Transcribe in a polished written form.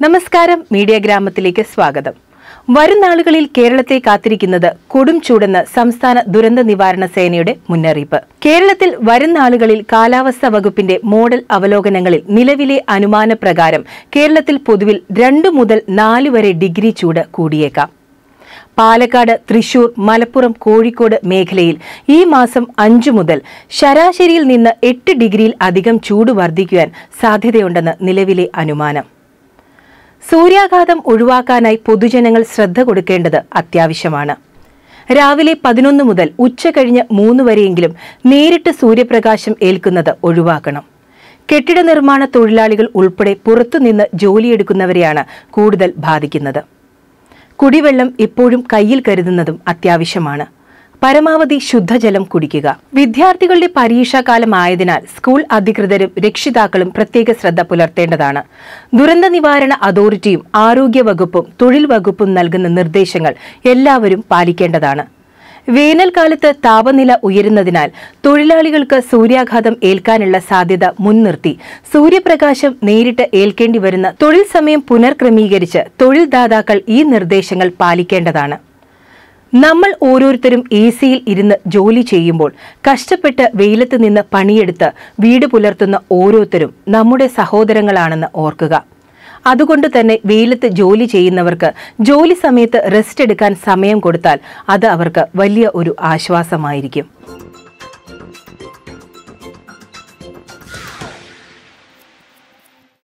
നമസ്കാരം, മീഡിയ ഗ്രാമത്തിലേക്ക് സ്വാഗതം. വരും നാളുകളിൽ കേരളത്തെ കാത്തിരിക്കുന്നത് കൊടും ചൂടെന്ന് സംസ്ഥാന ദുരന്ത നിവാരണ സേനയുടെ മുന്നറിയിപ്പ്. കേരളത്തിൽ വരും നാളുകളിൽ കാലാവസ്ഥാ വകുപ്പിന്റെ മോഡൽ അവലോകനങ്ങളിൽ നിലവിലെ അനുമാനപ്രകാരം കേരളത്തിൽ പൊതുവിൽ 2 മുതൽ 4 വരെ ഡിഗ്രി ചൂട് കൂടിയേക്കാം. പാലക്കാട്, തൃശൂർ, മലപ്പുറം, കോഴിക്കോട് മേഖലയിൽ ഈ മാസം 5 മുതൽ ശരാശരിയിൽ നിന്ന് 8 ഡിഗ്രിയിൽ അധികം ചൂട് വർദ്ധിക്കുവാൻ സാധ്യതയുണ്ടെന്ന് നിലവിലെ അനുമാനം. സൂര്യാഘാതം ഒഴിവാക്കാനായി പൊതുജനങ്ങൾ ശ്രദ്ധ കൊടുക്കേണ്ടത് അത്യാവശ്യമാണ്. രാവിലെ 11 മുതൽ ഉച്ച കഴിഞ്ഞ് 3 വരെയെങ്കിലും നേരിട്ട് സൂര്യപ്രകാശം ഏൽക്കുന്നത് ഒഴിവാക്കണം. കെട്ടിട നിർമ്മാണ തൊഴിലാളികൾ ഉൾപ്പെടെ പുറത്തുനിന്ന് ജോലിയെടുക്കുന്നവരെയാണ് കൂടുതൽ ബാധിക്കുന്നത്. കുടിവെള്ളം എപ്പോഴും കയ്യിൽ കരുതുന്നതും അത്യാവശ്യമാണ്. പരമാവധി ശുദ്ധജലം കുടിക്കുക. വിദ്യാർത്ഥികളുടെ പരീക്ഷാകാലം ആയതിനാൽ സ്കൂൾ അധികൃതരും രക്ഷിതാക്കളും പ്രത്യേക ശ്രദ്ധ പുലർത്തേണ്ടതാണ്. ദുരന്ത നിവാരണ അതോറിറ്റിയും ആരോഗ്യ വകുപ്പും തൊഴിൽ വകുപ്പും നൽകുന്ന നിർദ്ദേശങ്ങൾ എല്ലാവരും പാലിക്കേണ്ടതാണ്. വേനൽക്കാലത്ത് താപനില ഉയരുന്നതിനാൽ തൊഴിലാളികൾക്ക് സൂര്യാഘാതം ഏൽക്കാനുള്ള സാധ്യത മുൻനിർത്തി സൂര്യപ്രകാശം നേരിട്ട് ഏൽക്കേണ്ടി വരുന്ന തൊഴിൽ സമയം പുനർക്രമീകരിച്ച് തൊഴിൽദാതാക്കൾ ഈ നിർദ്ദേശങ്ങൾ പാലിക്കേണ്ടതാണ്. നമ്മൾ ഓരോരുത്തരും AC-യിൽ ഇരുന്ന് ജോലി ചെയ്യുമ്പോൾ കഷ്ടപ്പെട്ട് വെയിലത്ത് നിന്ന് പണിയെടുത്ത് വീട് പുലർത്തുന്ന ഓരോരുത്തരും നമ്മുടെ സഹോദരങ്ങളാണെന്ന് ഓർക്കുക. അതുകൊണ്ട് തന്നെ വെയിലത്ത് ജോലി ചെയ്യുന്നവർക്ക് ജോലി സമയത്ത് റെസ്റ്റ് എടുക്കാൻ സമയം കൊടുത്താൽ അത് അവർക്ക് വലിയ ഒരു ആശ്വാസമായിരിക്കും.